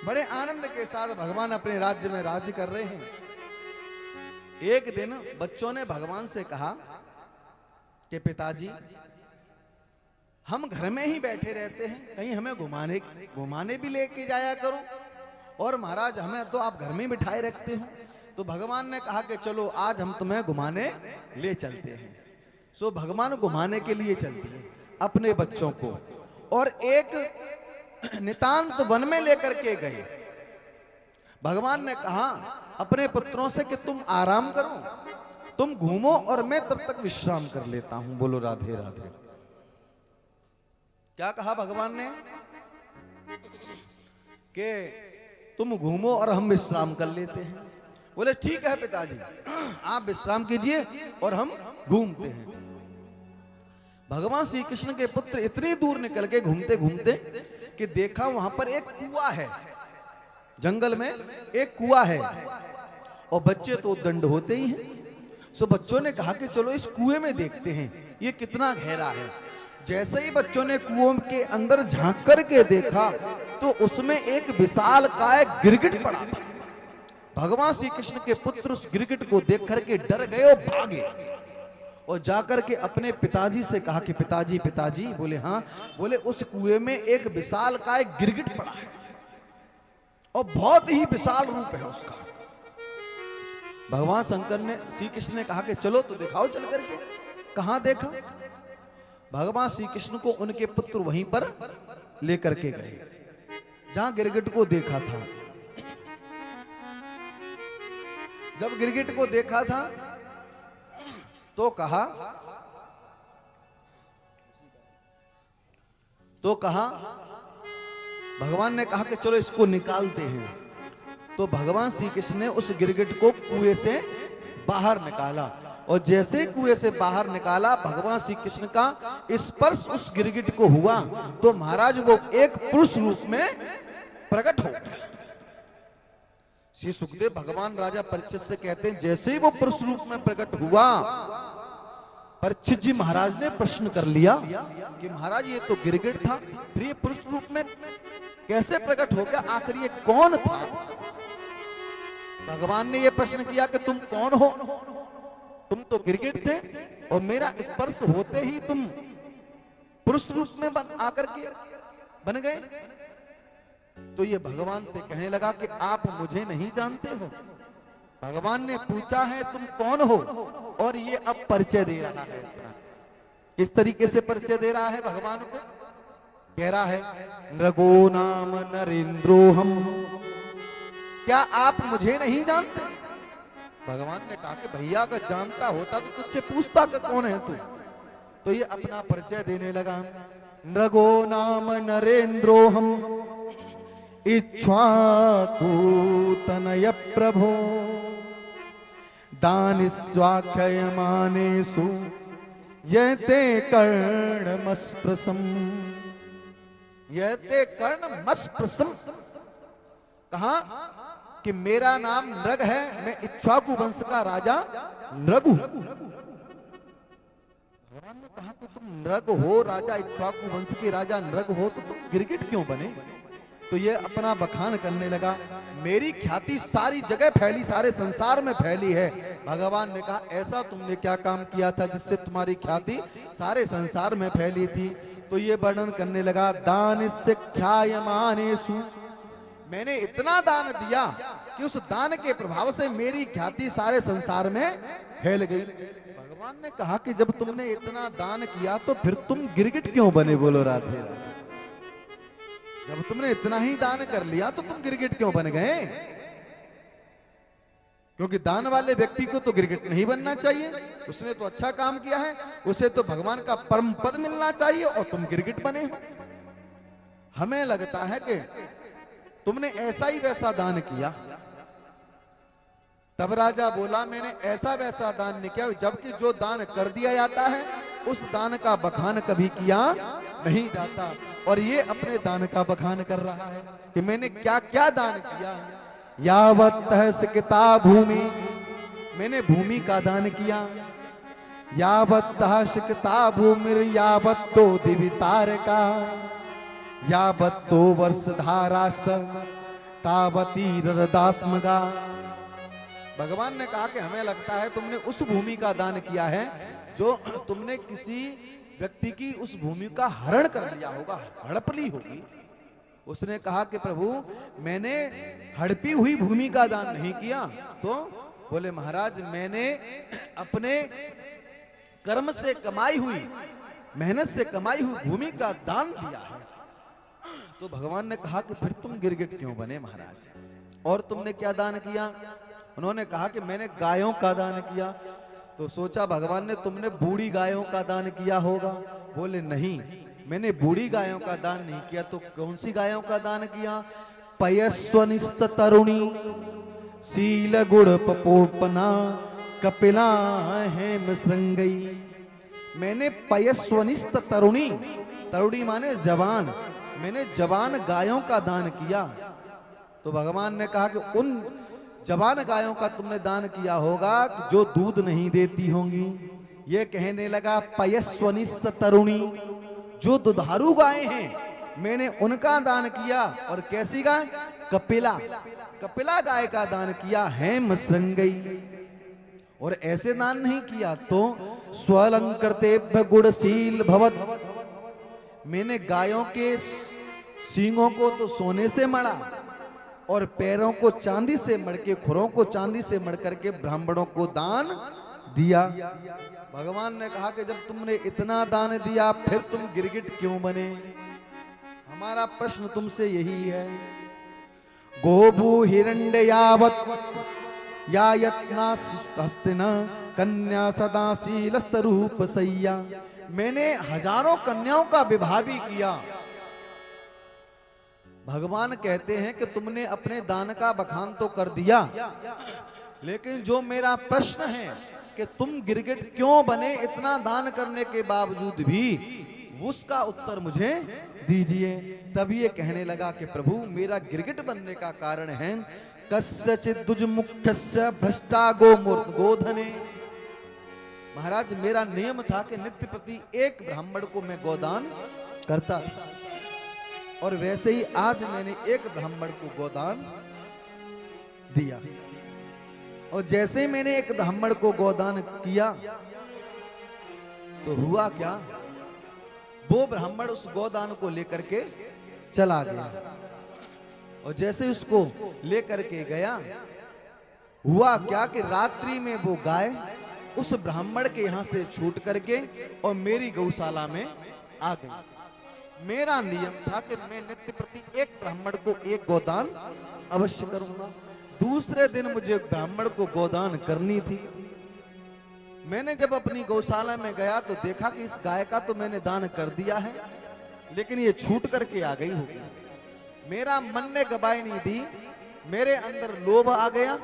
बड़े आनंद के साथ भगवान अपने राज्य में राज्य कर रहे हैं। एक दिन बच्चों ने भगवान से कहा कि पिताजी, हम घर में ही बैठे रहते हैं, कहीं हमें घुमाने भी लेके जाया करो, और महाराज हमें तो आप घर में ही बिठाए रखते हो। तो भगवान ने कहा कि चलो आज हम तुम्हें घुमाने ले चलते हैं। सो भगवान घुमाने के लिए चलते हैं अपने बच्चों को, और एक नितांत वन में लेकर के गए। भगवान ने कहा अपने पुत्रों से कि तुम आराम करो, तुम घूमो और मैं तब तक विश्राम कर लेता हूं। बोलो राधे राधे। क्या कहा भगवान ने कि तुम घूमो और हम विश्राम कर लेते हैं। बोले ठीक है पिताजी, आप विश्राम कीजिए और हम घूमते हैं। भगवान श्री कृष्ण के पुत्र इतनी दूर निकल के घूमते घूमते कि देखा वहां पर एक कुआं है, जंगल में एक कुआं है, और बच्चे तो दंड होते ही हैं। सो बच्चों ने कहा कि चलो इस कुएं में देखते हैं ये कितना गहरा है। जैसे ही बच्चों ने कुएं के अंदर झांक करके देखा तो उसमें एक विशाल काय गिरगिट पड़ा था। भगवान श्री कृष्ण के पुत्र उस गिरगिट को देख करके डर गए और भागे, और जाकर के अपने पिताजी से कहा कि पिताजी पिताजी। बोले हाँ। बोले उस कुएं में एक विशाल काय गिरगिट पड़ा है और बहुत ही विशाल रूप है उसका। भगवान शंकर ने श्री कृष्ण ने कहा कि चलो तो दिखाओ चल करके। कहां देखा? भगवान श्री कृष्ण को उनके पुत्र वहीं पर लेकर के गए जहां गिरगिट को देखा था। जब गिरगिट को देखा था तो कहा भगवान ने कहा कि चलो इसको निकालते हैं। तो भगवान श्री कृष्ण ने उस गिरगिट को कुएं से बाहर निकाला, और जैसे कुएं से बाहर निकाला भगवान श्री कृष्ण का स्पर्श उस गिरगिट को हुआ तो महाराज वो एक पुरुष रूप में प्रकट हो गया। श्री सुखदेव भगवान राजा परीक्षित से कहते हैं जैसे ही वो पुरुष रूप में प्रकट हुआ, परीक्षित जी महाराज ने प्रश्न कर लिया कि महाराज ये तो गिरगिट था, फिर ये पुरुष रूप में कैसे प्रकट हो गया, आखिर ये कौन था? भगवान ने ये प्रश्न किया कि तुम कौन हो? तुम तो गिरगिट थे और मेरा स्पर्श होते ही तुम पुरुष रूप में आकर के बन गए। तो ये भगवान से कहने लगा कि आप मुझे नहीं जानते हो। भगवान ने पूछा है तुम कौन हो, और ये अब परिचय दे रहा है अपना। किस तरीके से परिचय दे रहा है भगवान को? कह रहा है नृगो नाम नरेंद्रो हम। क्या आप मुझे नहीं जानते? भगवान ने कहा कि भैया अगर जानता होता तो तुझसे पूछता कि कौन है तू। तो ये अपना परिचय देने लगा। नृगो नाम नरेंद्रो हम इक्ष्वाकु तनय प्रभो दानिस्वाख्यमानेषु यते कर्णमस्पृशम्। यते कर्णमस्पृशम् कहा कि मेरा नाम नृग है, मैं इक्ष्वाकु वंश का राजा नृग हूं। भगवान ने कहा कि तुम नृग हो, राजा इक्ष्वाकु वंश के राजा नृग हो, तो तुम गिरगिट क्यों बने? तो ये अपना बखान करने लगा। मेरी ख्याति सारी जगह फैली, सारे संसार में फैली है। भगवान ने कहा ऐसा तुमने क्या काम किया था जिससे तुम्हारी ख्याति सारे संसार में फैली थी? तो ये वर्णन करने लगा। दान ख्यायमानेषु, मैंने इतना दान दिया कि उस दान के प्रभाव से मेरी ख्याति सारे संसार में फैल गई। भगवान ने कहा कि जब तुमने इतना दान किया तो फिर तुम गिरगिट क्यों बने? बोलो राधे राधे। जब तुमने इतना ही दान कर लिया तो तुम गिरगिट क्यों बन गए? क्योंकि दान वाले व्यक्ति को तो गिरगिट नहीं बनना चाहिए, उसने तो अच्छा काम किया है, उसे तो भगवान का परम पद मिलना चाहिए, और तुम गिरगिट बने हो। हमें लगता है कि तुमने ऐसा ही वैसा दान किया। तब राजा बोला मैंने ऐसा वैसा दान नहीं किया, जबकि जो दान कर दिया जाता है उस दान का बखान कभी किया नहीं जाता। और ये अपने दान का बखान कर रहा है कि मैंने क्या क्या दान किया। यावत सिकता भूमि, मैंने भूमि का दान किया। यावत सिकता भूमि यावत तो दिवितार का, यावत तो वर्ष धारा सब तावती रदास मगा। भगवान ने कहा कि हमें लगता है तुमने उस भूमि का दान किया है जो तुमने किसी व्यक्ति की उस भूमि का हरण कर लिया होगा, हड़प ली होगी। उसने कहा कि प्रभु मैंने हड़पी हुई भूमि का दान नहीं किया। तो बोले महाराज मैंने अपने कर्म से कमाई हुई, मेहनत से कमाई हुई भूमि का दान दिया है। तो भगवान ने कहा कि फिर तुम गिरगिट क्यों बने महाराज, और तुमने क्या दान किया? उन्होंने कहा कि मैंने गायों का दान किया। तो सोचा भगवान ने तुमने बूढ़ी गायों का दान किया होगा। बोले नहीं, मैंने बूढ़ी गायों का दान नहीं किया। तो कौन सी गायों का दान किया? पयस्वनिस्त तरुणी शील गुड़ पपोपना कपिला हेम श्रृंगई। मैंने पयस्वनिस्त तरुणी, तरुणी माने जवान, मैंने जवान गायों का दान किया। तो भगवान ने कहा कि उन जवान गायों का तुमने दान किया होगा जो दूध नहीं देती होंगी। ये कहने लगा पयस्वनिस्त तरुणी, जो दुधारू गायें हैं मैंने उनका दान किया। और कैसी गाय? कपिला, कपिला गाय का दान किया। हेम श्रृंगई, और ऐसे दान नहीं किया तो स्वलंकृतेभ्य गुणशील भवत, मैंने गायों के सींगों को तो सोने से मढ़ा और पैरों को चांदी से मढ़ के, खुरों को चांदी से मढ़ करके ब्राह्मणों को दान दिया। भगवान ने कहा कि जब तुमने इतना दान दिया फिर तुम गिरगिट क्यों बने? हमारा प्रश्न तुमसे यही है। गोभू हिरण्य यावत या यत्ना हस्तिना कन्या सदा शीलस्तरूप सैया। मैंने हजारों कन्याओं का विवाह भी किया। भगवान कहते हैं कि तुमने अपने दान का बखान तो कर दिया, लेकिन जो मेरा प्रश्न है कि तुम गिरगिट क्यों बने इतना दान करने के बावजूद भी, उसका उत्तर मुझे दीजिए। तब ये कहने लगा कि प्रभु मेरा गिरगिट बनने का कारण है कस्यचित् दुजमुख्यस्य भ्रष्टा गोधने। महाराज मेरा नियम था कि नित्य प्रति एक ब्राह्मण को मैं गोदान करता था, और वैसे ही आज मैंने एक ब्राह्मण को गोदान दिया। और जैसे ही मैंने एक ब्राह्मण को गोदान किया तो हुआ क्या? वो ब्राह्मण उस गोदान को लेकर के चला गया, और जैसे उसको लेकर के गया, हुआ क्या कि रात्रि में वो गाय उस ब्राह्मण के यहां से छूट करके और मेरी गौशाला में आ गई। मेरा नियम था कि मैं नित्य प्रति एक ब्राह्मण को एक गोदान अवश्य करूंगा। दूसरे दिन मुझे ब्राह्मण को गोदान करनी थी। मैंने जब अपनी गौशाला में गया तो देखा कि इस गाय का तो मैंने दान कर दिया है, लेकिन ये छूट करके आ गई होगी। मेरा मन ने गवाही नहीं दी, मेरे अंदर लोभ आ गया,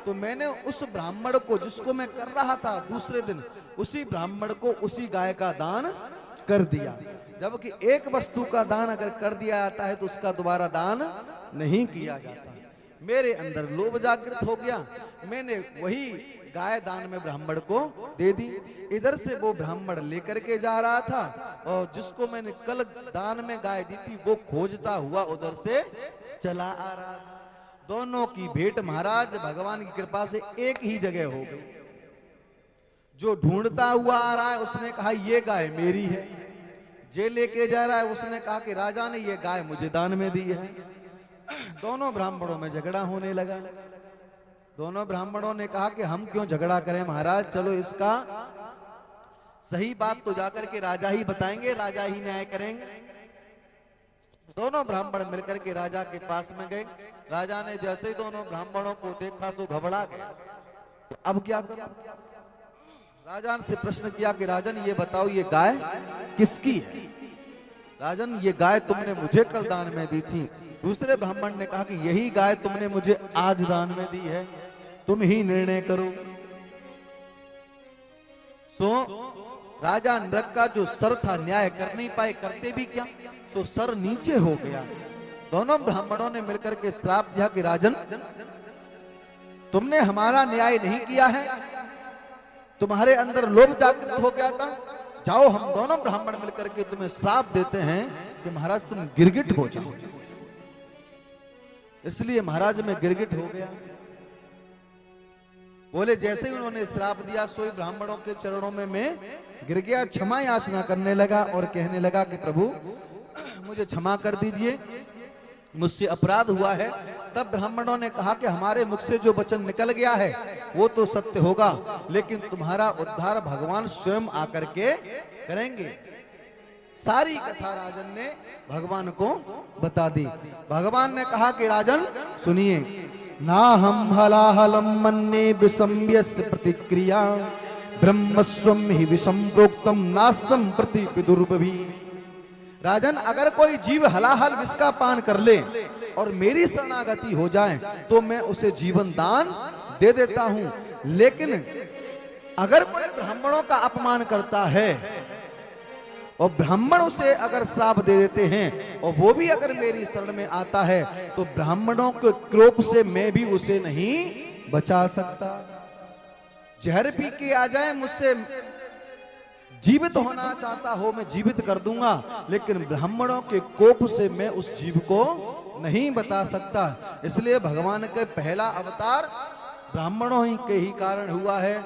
तो मैंने उस ब्राह्मण को जिसको मैं कर रहा था दूसरे दिन, उसी ब्राह्मण को उसी गाय का दान कर दिया। जबकि एक वस्तु का दान अगर कर दिया जाता है तो उसका दोबारा दान नहीं किया जाता। मेरे अंदर लोभ जागृत हो गया, मैंने वही गाय दान में ब्राह्मण को दे दी। इधर से वो ब्राह्मण लेकर के जा रहा था, और जिसको मैंने कल दान में गाय दी थी वो खोजता हुआ उधर से चला आ रहा था। दोनों की भेंट महाराज भगवान की कृपा से एक ही जगह हो गई। जो ढूंढता हुआ आ रहा है उसने कहा ये गाय मेरी है, जे लेके जा रहा है उसने कहा कि राजा ने ये गाय मुझे दान में दी है। दोनों ब्राह्मणों में झगड़ा होने लगा। दोनों ब्राह्मणों ने कहा कि हम क्यों झगड़ा करें महाराज, चलो इसका सही बात तो जाकर के राजा ही बताएंगे, राजा ही न्याय करेंगे। दोनों ब्राह्मण मिलकर के राजा के पास में गए। राजा ने जैसे ही दोनों ब्राह्मणों को देखा तो घबरा गया। तो अब क्या करो? राजा से प्रश्न किया कि राजन ये बताओ ये गाय किसकी है? राजन ये गाय तुमने मुझे कल दान में दी थी। दूसरे ब्राह्मण ने कहा कि यही गाय तुमने मुझे आज दान में दी है, तुम ही निर्णय करो। सो राजा नृक का जो सर था न्याय कर नहीं पाए, करते भी क्या, सो सर नीचे हो गया। दोनों ब्राह्मणों ने मिलकर के श्राप दिया कि राजन तुमने हमारा न्याय नहीं किया है, तुम्हारे अंदर लोभ जागृत हो गया था, जाओ हम दोनों ब्राह्मण मिलकर के तुम्हें श्राप देते हैं कि महाराज तुम गिरगिट हो जाओ। इसलिए महाराज में गिरगिट हो गया। बोले जैसे ही उन्होंने श्राप दिया सोई ब्राह्मणों के चरणों में मैं गिर गया, क्षमा याचना करने लगा और कहने लगा कि प्रभु मुझे क्षमा कर दीजिए, मुझसे अपराध हुआ है। तब ब्राह्मणों ने कहा कि हमारे मुख से जो वचन निकल गया है वो तो सत्य होगा, लेकिन तुम्हारा उद्धार भगवान स्वयं आकर के करेंगे। सारी कथा राजन ने भगवान को बता दी। भगवान ने कहा कि राजन सुनिए, ना हम हलाहलम मन्ने विसम्यस्य प्रतिक्रिया ब्रह्मस्वम ही विषम प्रोक्तम नासम प्रति विदुर्भी। राजन अगर कोई जीव हलाहल विष का पान कर ले और मेरी शरणागति हो जाए तो मैं उसे जीवन दान दे देता हूं, लेकिन अगर कोई ब्राह्मणों का अपमान करता है और ब्राह्मण उसे अगर श्राप दे देते हैं और वो भी अगर मेरी शरण में आता है तो ब्राह्मणों के क्रोध से मैं भी उसे नहीं बचा सकता। जहर पी के आ जाए, मुझसे जीवित होना चाहता हो मैं जीवित कर दूंगा, लेकिन ब्राह्मणों के कोप से मैं उस जीव को नहीं बता सकता। इसलिए भगवान के पहला अवतार ब्राह्मणों ही के ही कारण हुआ है।